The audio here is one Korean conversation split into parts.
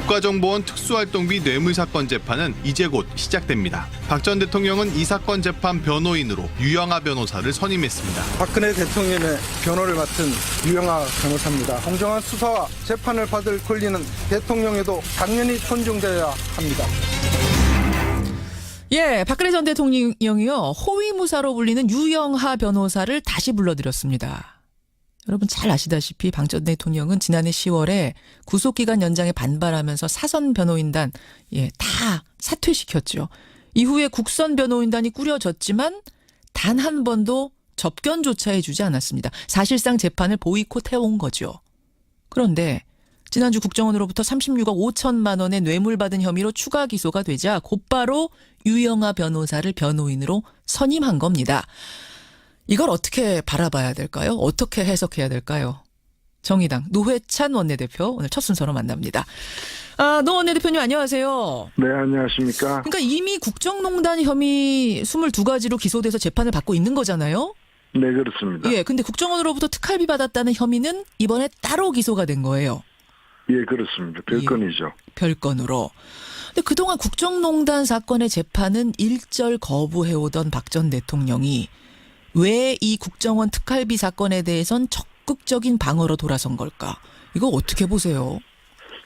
국가정보원 특수활동비 뇌물사건 재판은 이제 곧 시작됩니다. 박 전 대통령은 이 사건 재판 변호인으로 유영하 변호사를 선임했습니다. 박근혜 대통령의 변호를 맡은 유영하 변호사입니다. 공정한 수사와 재판을 받을 권리는 대통령에도 당연히 존중되어야 합니다. 예, 박근혜 전 대통령이요, 호위무사로 불리는 유영하 변호사를 다시 불러들였습니다. 여러분 잘 아시다시피 박 전 대통령은 지난해 10월에 구속기간 연장에 반발하면서 사선 변호인단 다 사퇴시켰죠. 이후에 국선 변호인단이 꾸려졌지만 단 한 번도 접견조차 해주지 않았습니다. 사실상 재판을 보이콧해온 거죠. 그런데 지난주 국정원으로부터 36억 5천만 원의 뇌물 받은 혐의로 추가 기소가 되자 곧바로 유영하 변호사를 변호인으로 선임한 겁니다. 이걸 어떻게 바라봐야 될까요? 어떻게 해석해야 될까요? 정의당 노회찬 원내대표 오늘 첫 순서로 만납니다. 노 원내대표님 안녕하세요. 네, 안녕하십니까. 그러니까 이미 국정농단 혐의 22가지로 기소돼서 재판을 받고 있는 거잖아요. 네, 그렇습니다. 예, 근데 국정원으로부터 특활비 받았다는 혐의는 이번에 따로 기소가 된 거예요. 예, 그렇습니다. 별건이죠. 별건으로. 근데 그동안 국정농단 사건의 재판은 일절 거부해오던 박 전 대통령이 왜 이 국정원 특활비 사건에 대해선 적극적인 방어로 돌아선 걸까? 이거 어떻게 보세요?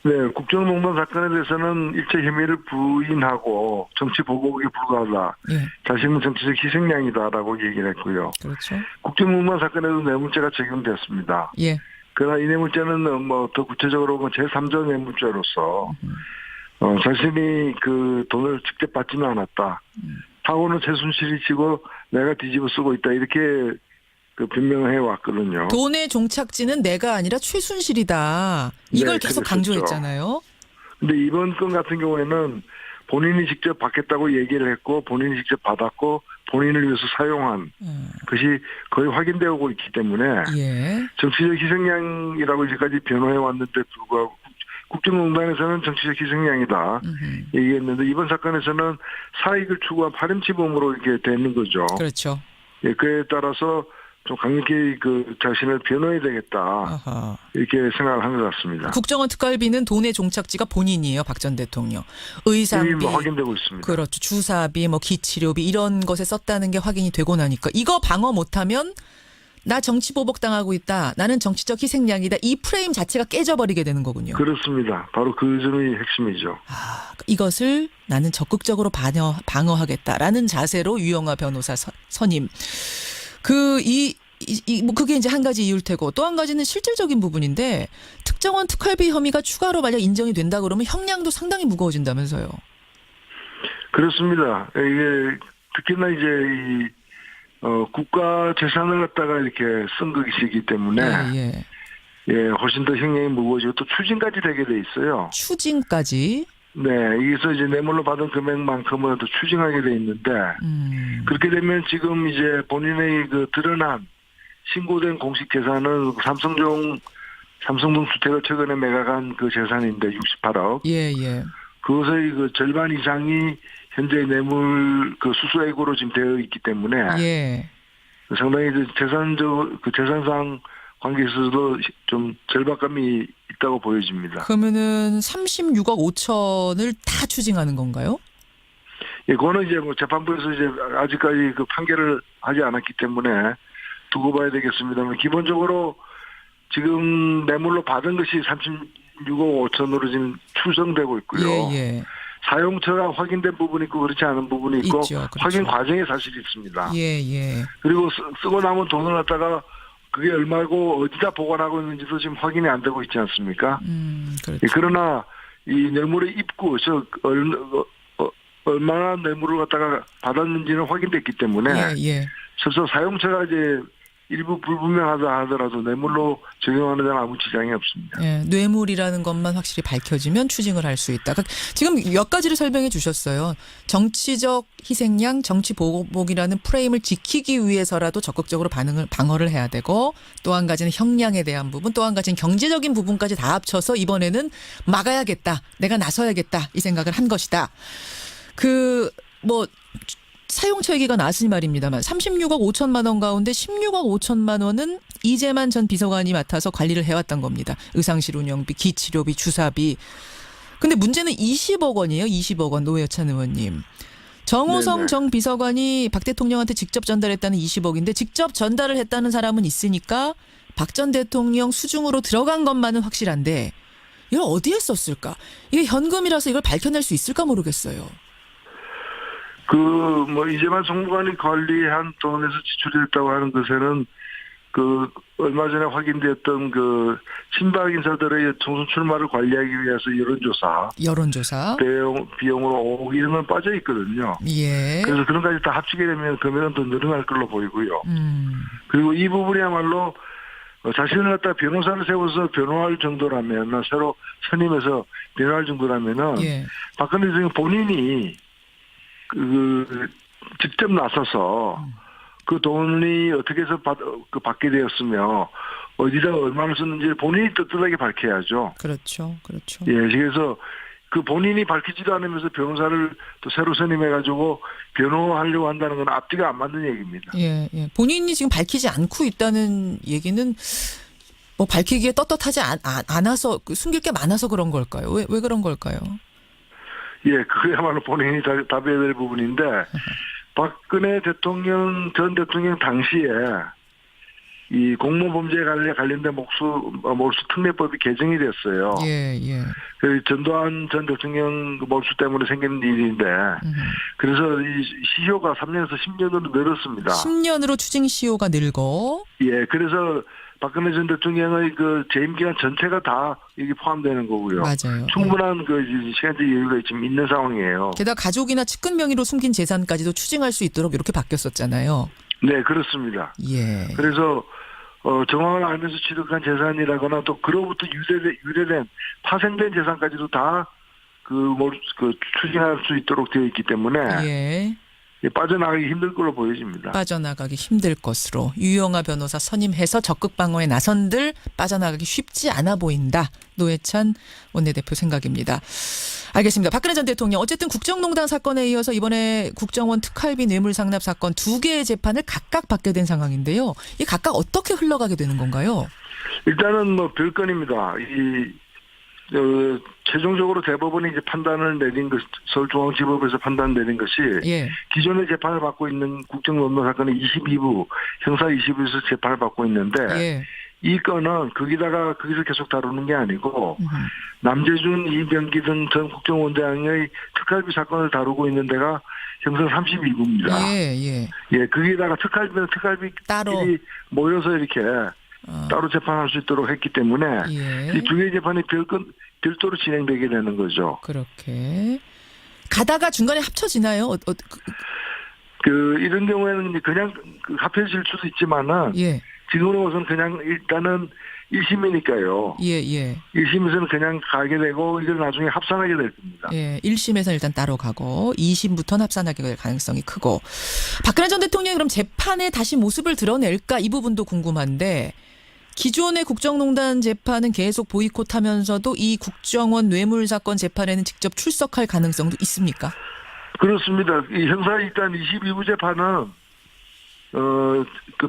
네, 국정농단 사건에 대해서는 일체 혐의를 부인하고 정치 보복에 불과하다. 예, 자신은 정치적 희생양이다라고 얘기를 했고요. 그렇죠. 국정농단 사건에도 뇌물죄가 적용됐습니다. 예, 그러나 이 뇌물죄는 더 구체적으로 제3자 뇌물죄로서 자신이 그 돈을 직접 받지는 않았다. 하고는 최순실이 치고 내가 뒤집어 쓰고 있다. 이렇게 그 변명을 해왔거든요. 돈의 종착지는 내가 아니라 최순실이다. 이걸 네, 계속 그랬었죠. 강조했잖아요. 근데 이번 건 같은 경우에는 본인이 직접 받겠다고 얘기를 했고 본인이 직접 받았고 본인을 위해서 사용한 것이 거의 확인되어 오고 있기 때문에 예, 정치적 희생양이라고 이제까지 변호해 왔는데 불구하고 국정농단에서는 정치적 희생양이다 얘기했는데 이번 사건에서는 사익을 추구한 파렴치범으로 이렇게 되는 거죠. 그렇죠. 예, 그에 따라서 좀 강력히 그 자신을 변호해야 되겠다 아하. 이렇게 생각을 한 것 같습니다. 국정원 특활비는 돈의 종착지가 본인이에요, 박 전 대통령. 의상비, 이미 확인되고 있습니다. 그렇죠. 주사비, 기치료비 이런 것에 썼다는 게 확인이 되고 나니까 이거 방어 못하면 나 정치 보복 당하고 있다. 나는 정치적 희생양이다. 이 프레임 자체가 깨져버리게 되는 거군요. 그렇습니다. 바로 그 점이 핵심이죠. 이것을 나는 적극적으로 방어하겠다라는 자세로 유영하 변호사 선임. 그게 이제 한 가지 이유일 테고 또 한 가지는 실질적인 부분인데 특정원 특활비 혐의가 추가로 만약 인정이 된다 그러면 형량도 상당히 무거워진다면서요. 그렇습니다. 이게 특히나 이제 국가 재산을 갖다가 이렇게 쓴 것이기 때문에 훨씬 더 형량이 무거워지고 또 추징까지 되게 돼 있어요. 추징까지. 네, 여기서 이제 뇌물로 받은 금액만큼은 또 추징하게 돼 있는데 그렇게 되면 지금 이제 본인의 그 드러난 신고된 공식 재산은 삼성동 주택을 최근에 매각한 그 재산인데 68억. 예. 그것의 그 절반 이상이 현재 뇌물 그 수수액으로 지금 되어 있기 때문에 상당히 재산상 관계에서도 좀 절박감이 있다고 보여집니다. 그러면은 36억 5천을 다 추징하는 건가요? 예, 그거는 이제 재판부에서 이제 아직까지 그 판결을 하지 않았기 때문에 두고 봐야 되겠습니다만 기본적으로 지금 뇌물로 받은 것이 36억 5천으로 지금 추정되고 있고요. 예. 사용처가 확인된 부분이 있고 그렇지 않은 부분이 있고 있죠, 그렇죠. 확인 과정에 사실이 있습니다. 예. 그리고 쓰고 남은 돈을 갖다가 그게 얼마고 어디다 보관하고 있는지도 지금 확인이 안 되고 있지 않습니까? 그렇죠. 그러나 이 뇌물의 입구, 얼마나 뇌물을 갖다가 받았는지는 확인됐기 때문에 실제 사용처가 이제 일부 불분명하다 하더라도 뇌물로 적용하는 데는 아무 지장이 없습니다. 예, 뇌물이라는 것만 확실히 밝혀지면 추징을 할 수 있다. 지금 몇 가지를 설명해 주셨어요. 정치적 희생양, 정치 보복이라는 프레임을 지키기 위해서라도 적극적으로 방어를 해야 되고 또 한 가지는 형량에 대한 부분, 또 한 가지는 경제적인 부분까지 다 합쳐서 이번에는 막아야겠다. 내가 나서야겠다. 이 생각을 한 것이다. 사용처 얘기가 나왔으니 말입니다만 36억 5천만 원 가운데 16억 5천만 원은 이재만 전 비서관이 맡아서 관리를 해왔던 겁니다. 의상실 운영비, 기치료비, 주사비. 근데 문제는 20억 원이에요. 20억 원 노회찬 의원님. 정호성 네네. 정 비서관이 박 대통령한테 직접 전달했다는 20억인데 직접 전달을 했다는 사람은 있으니까 박 전 대통령 수중으로 들어간 것만은 확실한데 이걸 어디에 썼을까? 이게 현금이라서 이걸 밝혀낼 수 있을까 모르겠어요. 이재만 총무관이 관리한 돈에서 지출됐다고 하는 것에는 얼마 전에 확인됐던 친박 인사들의 총선 출마를 관리하기 위해서 여론조사 비용으로 5억 이런 건 빠져 있거든요. 예. 그래서 그런 까지 다 합치게 되면 금액은 더 늘어날 걸로 보이고요. 그리고 이 부분이야말로 자신을 갖다 변호사를 세워서 변호할 정도라면, 새로 선임해서 변호할 정도라면은, 예. 박근혜 대통령 본인이 직접 나서서 그 돈이 어떻게 해서 받게 되었으며, 어디다 얼마나 썼는지 본인이 떳떳하게 밝혀야죠. 그렇죠. 예, 그래서 그 본인이 밝히지도 않으면서 변호사를 또 새로 선임해가지고 변호하려고 한다는 건 앞뒤가 안 맞는 얘기입니다. 예. 본인이 지금 밝히지 않고 있다는 얘기는 뭐 밝히기에 떳떳하지 않아서 숨길 게 많아서 그런 걸까요? 왜 그런 걸까요? 예, 그야말로 본인이 답해야 될 부분인데, 박근혜 전 대통령 당시에 이 공모범죄에 관련된 몰수 특례법이 개정이 됐어요. 예. 그 전두환 전 대통령 몰수 때문에 생긴 일인데, 그래서 이 시효가 3년에서 10년으로 늘었습니다. 10년으로 추징 시효가 늘고. 예, 그래서 박근혜 전 대통령의 재임 기간 전체가 다 여기 포함되는 거고요. 맞아요. 충분한 시간적 여유가 지금 있는 상황이에요. 게다가 가족이나 측근 명의로 숨긴 재산까지도 추징할 수 있도록 이렇게 바뀌었었잖아요. 네, 그렇습니다. 예. 그래서 정황을 알면서 취득한 재산이라거나 또 그로부터 유래된 파생된 재산까지도 다 추징할 수 있도록 되어 있기 때문에 예. 빠져나가기 힘들 걸로 보여집니다. 빠져나가기 힘들 것으로 유영하 변호사 선임해서 적극 방어에 나선들 빠져나가기 쉽지 않아 보인다. 노회찬 원내대표 생각입니다. 알겠습니다. 박근혜 전 대통령 어쨌든 국정농단 사건에 이어서 이번에 국정원 특활비 뇌물상납 사건 2개의 재판을 각각 받게 된 상황인데요. 이 각각 어떻게 흘러가게 되는 건가요? 일단은 별건입니다. 최종적으로 대법원이 이제 판단을 내린 서울중앙지법에서 판단 내린 것이 예. 기존의 재판을 받고 있는 국정농단 사건의 22부 형사 22부에서 재판을 받고 있는데 예. 이 건은 거기서 계속 다루는 게 아니고 남재준, 이병기 등 전 국정원장의 특활비 사건을 다루고 있는 데가 형사 32부입니다. 예. 거기다가 특활비끼리 따로 모여서 이렇게 따로 재판할 수 있도록 했기 때문에 예. 이 두 개의 재판이 별도로 진행되게 되는 거죠. 그렇게 가다가 중간에 합쳐지나요? 이런 경우에는 그냥 합해질 수도 있지만은 예. 지금으로서는 그냥 일단은 1심이니까요. 예. 1심에서는 그냥 가게 되고 이걸 나중에 합산하게 될 겁니다. 예, 1심에서 일단 따로 가고 2심부터는 합산하게 될 가능성이 크고 박근혜 전 대통령이 그럼 재판에 다시 모습을 드러낼까 이 부분도 궁금한데 기존의 국정농단 재판은 계속 보이콧하면서도 이 국정원 뇌물 사건 재판에는 직접 출석할 가능성도 있습니까? 그렇습니다. 이 형사 일단 22부 재판은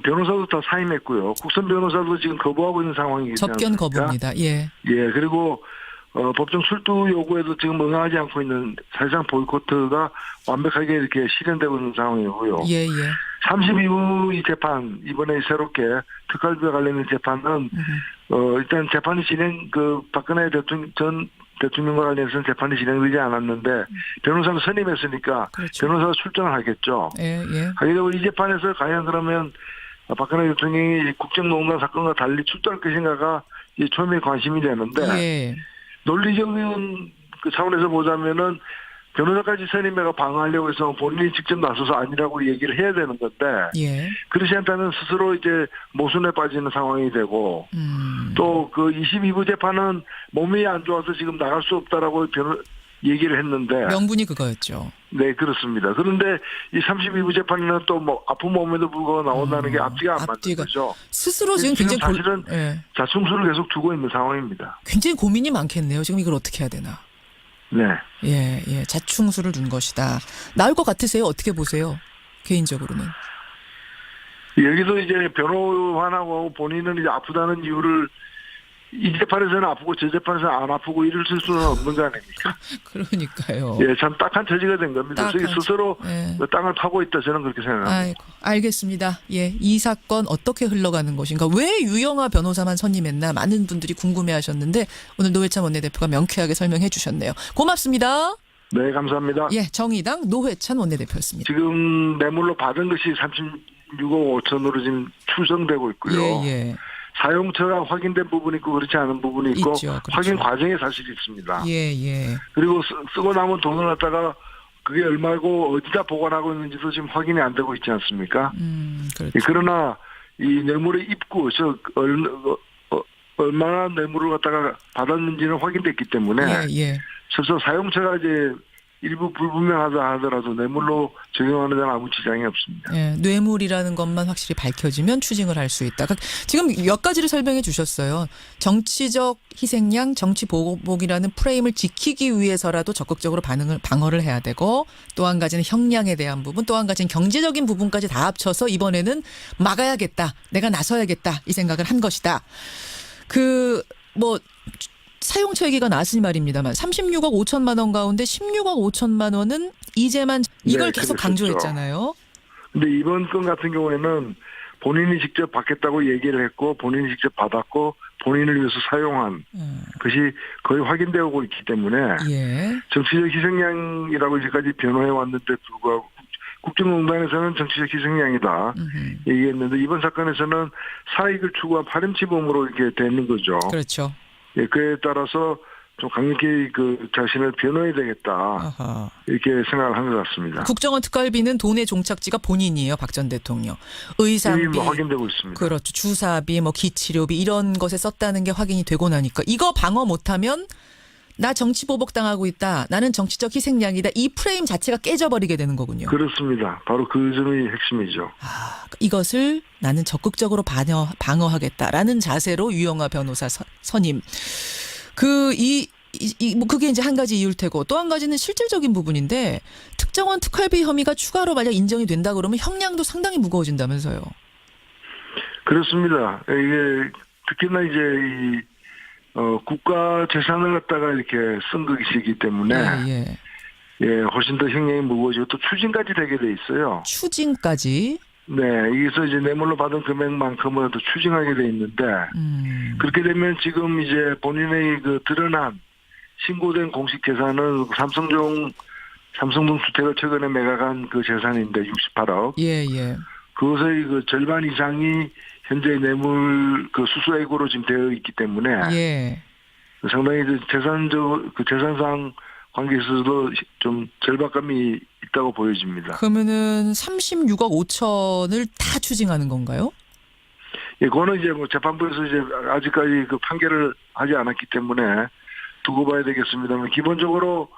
변호사도 다 사임했고요. 국선 변호사도 지금 거부하고 있는 상황이기 때문에 접견 거부입니다. 예. 그리고 법정 출두 요구에도 지금 응하지 않고 있는 사실상 보이콧가 완벽하게 이렇게 실현되고 있는 상황이고요. 예. 32부 이 재판 이번에 새롭게 특활비와 관련된 재판은 일단 재판이 박근혜 전 대통령과 관련해서는 재판이 진행되지 않았는데 변호사는 선임했으니까 그렇죠. 변호사가 출정을 하겠죠. 예. 하게 되고 이 재판에서 과연 그러면 박근혜 대통령이 국정농단 사건과 달리 출두할 것인가가 처음에 관심이 되는데 예. 논리적인 차원에서 보자면은 변호사까지 선임해가 방어하려고 해서 본인이 직접 나서서 아니라고 얘기를 해야 되는 건데 예. 그렇지 않다면 스스로 이제 모순에 빠지는 상황이 되고 또 22부 재판은 몸이 안 좋아서 지금 나갈 수 없다라고 얘기를 했는데 명분이 그거였죠. 네, 그렇습니다. 그런데 이 32부 재판은 또 아픈 몸에도 불구하고 나온다는 게 앞뒤가 안 맞는 거죠. 스스로 지금 굉장히 사실은 자충수를 계속 두고 있는 상황입니다. 굉장히 고민이 많겠네요. 지금 이걸 어떻게 해야 되나. 네. 예. 자충수를 둔 것이다. 나을 것 같으세요? 어떻게 보세요? 개인적으로는. 여기서 이제 변호환하고 본인은 이제 아프다는 이유를 이 재판에서는 아프고 저 재판에서는 안 아프고 이럴 수는 없는 거 아닙니까? 그러니까요. 예, 참 딱한 처지가 된 겁니다. 그래서 스스로 예. 그 땅을 파고 있다 저는 그렇게 생각합니다. 아이고, 알겠습니다. 예, 이 사건 어떻게 흘러가는 것인가? 왜 유영하 변호사만 선임했나? 많은 분들이 궁금해하셨는데 오늘 노회찬 원내대표가 명쾌하게 설명해 주셨네요. 고맙습니다. 네, 감사합니다. 예, 정의당 노회찬 원내대표였습니다. 지금 뇌물로 받은 것이 36억 5천으로 지금 추정되고 있고요. 예, 예. 사용처가 확인된 부분이 있고 그렇지 않은 부분이 있고 있죠, 그렇죠. 확인 과정에 사실이 있습니다. 예, 예. 그리고 쓰고 남은 돈을 갖다가 그게 얼마고 어디다 보관하고 있는지도 지금 확인이 안 되고 있지 않습니까? 그렇죠. 예, 그러나 이 뇌물의 입구, 얼마나 뇌물을 갖다가 받았는지는 확인됐기 때문에 예, 예. 실제 사용처가 이제 일부 불분명하다 하더라도 뇌물로 적용하는 데는 아무 지장이 없습니다. 예, 뇌물이라는 것만 확실히 밝혀지면 추징을 할 수 있다. 지금 몇 가지를 설명해 주셨어요. 정치적 희생양, 정치 보복이라는 프레임을 지키기 위해서라도 적극적으로 방어를 해야 되고 또 한 가지는 형량에 대한 부분, 또 한 가지는 경제적인 부분까지 다 합쳐서 이번에는 막아야겠다. 내가 나서야겠다. 이 생각을 한 것이다. 사용처 얘기가 나왔으니 말입니다만 36억 5천만 원 가운데 16억 5천만 원은 이제만 이걸 네, 계속 그랬었죠. 강조했잖아요. 근데 이번 건 같은 경우에는 본인이 직접 받겠다고 얘기를 했고 본인이 직접 받았고 본인을 위해서 사용한 것이 거의 확인되고 있기 때문에 예. 정치적 희생양이라고 이제까지 변호해 왔는데 불구하고 국정농단에서는 정치적 희생양이다 얘기했는데 이번 사건에서는 사익을 추구한 파렴치범으로 이렇게 되는 거죠. 그렇죠. 예, 그에 따라서 좀 강력히 그 자신을 변호해야 되겠다. 아하. 이렇게 생각을 한 것 같습니다. 국정원 특활비는 돈의 종착지가 본인이에요. 박 전 대통령. 의상비. 이미 확인되고 있습니다. 그렇죠. 주사비, 기치료비 이런 것에 썼다는 게 확인이 되고 나니까 이거 방어 못하면 나 정치 보복 당하고 있다. 나는 정치적 희생양이다. 이 프레임 자체가 깨져버리게 되는 거군요. 그렇습니다. 바로 그 점이 핵심이죠. 이것을 나는 적극적으로 방어하겠다라는 자세로 유영하 변호사 선임. 그게 이제 한 가지 이유일 테고 또 한 가지는 실질적인 부분인데 특정원 특활비 혐의가 추가로 만약 인정이 된다 그러면 형량도 상당히 무거워진다면서요. 그렇습니다. 이게 특히나 이제 국가 재산을 갖다가 이렇게 쓴 것이기 때문에 예, 훨씬 더 형량이 무거워지고 또 추징까지 되게 돼 있어요. 추징까지. 네, 여기서 이제 뇌물로 받은 금액만큼은 또 추징하게 돼 있는데 그렇게 되면 지금 이제 본인의 그 드러난 신고된 공식 재산은 삼성동 주택을 최근에 매각한 그 재산인데 68억. 예, 예. 그것의 그 절반 이상이 현재 뇌물 그 수수액으로 지금 되어 있기 때문에 예. 상당히 재산상 관계에 있어서도 좀 절박감이 있다고 보여집니다. 그러면은 36억 5천을 다 추징하는 건가요? 예, 그거는 이제 재판부에서 이제 아직까지 그 판결을 하지 않았기 때문에 두고 봐야 되겠습니다만 기본적으로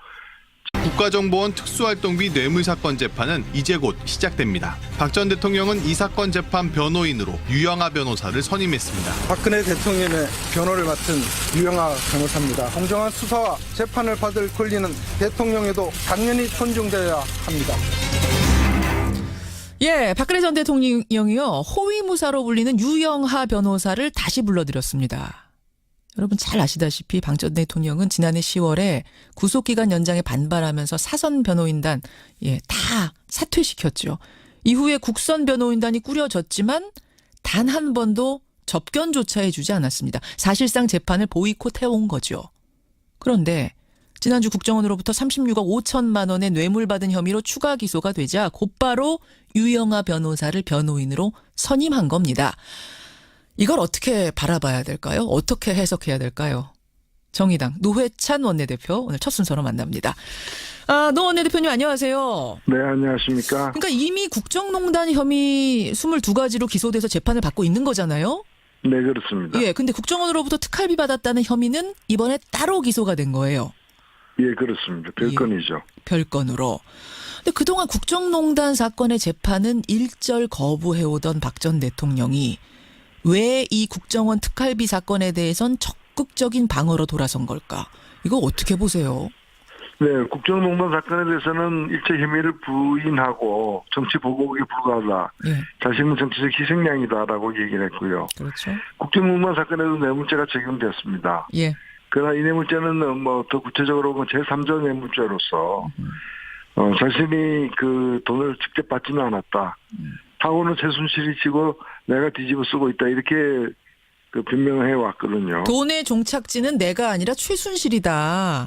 국가정보원 특수활동비 뇌물사건 재판은 이제 곧 시작됩니다. 박 전 대통령은 이 사건 재판 변호인으로 유영하 변호사를 선임했습니다. 박근혜 대통령의 변호를 맡은 유영하 변호사입니다. 공정한 수사와 재판을 받을 권리는 대통령에도 당연히 존중되어야 합니다. 예, 박근혜 전 대통령이요. 호위무사로 불리는 유영하 변호사를 다시 불러들였습니다. 여러분 잘 아시다시피 박 전 대통령은 지난해 10월에 구속기간 연장에 반발하면서 사선 변호인단 다 사퇴시켰죠. 이후에 국선 변호인단이 꾸려졌지만 단 한 번도 접견조차 해주지 않았습니다. 사실상 재판을 보이콧해온 거죠. 그런데 지난주 국정원으로부터 36억 5천만 원의 뇌물 받은 혐의로 추가 기소가 되자 곧바로 유영하 변호사를 변호인으로 선임한 겁니다. 이걸 어떻게 바라봐야 될까요? 어떻게 해석해야 될까요? 정의당 노회찬 원내대표 오늘 첫 순서로 만납니다. 노 원내대표님 안녕하세요. 네, 안녕하십니까. 그러니까 이미 국정농단 혐의 22가지로 기소돼서 재판을 받고 있는 거잖아요. 네, 그렇습니다. 예, 근데 국정원으로부터 특활비 받았다는 혐의는 이번에 따로 기소가 된 거예요. 예, 그렇습니다. 별건이죠. 별건으로. 근데 그동안 국정농단 사건의 재판은 일절 거부해오던 박 전 대통령이 왜 이 국정원 특활비 사건에 대해선 적극적인 방어로 돌아선 걸까? 이거 어떻게 보세요? 네, 국정농단 사건에 대해서는 일체 혐의를 부인하고 정치 보복에 불과하다. 예. 자신은 정치적 희생양이다라고 얘기를 했고요. 그렇죠. 국정농단 사건에도 뇌물죄가 적용됐습니다. 예. 그러나 이 뇌물죄는 뭐 더 구체적으로 제3자 뇌물죄로서 자신이 그 돈을 직접 받지는 않았다. 사고는 최순실이 치고 내가 뒤집어 쓰고 있다. 이렇게 그 변명을 해왔거든요. 돈의 종착지는 내가 아니라 최순실이다.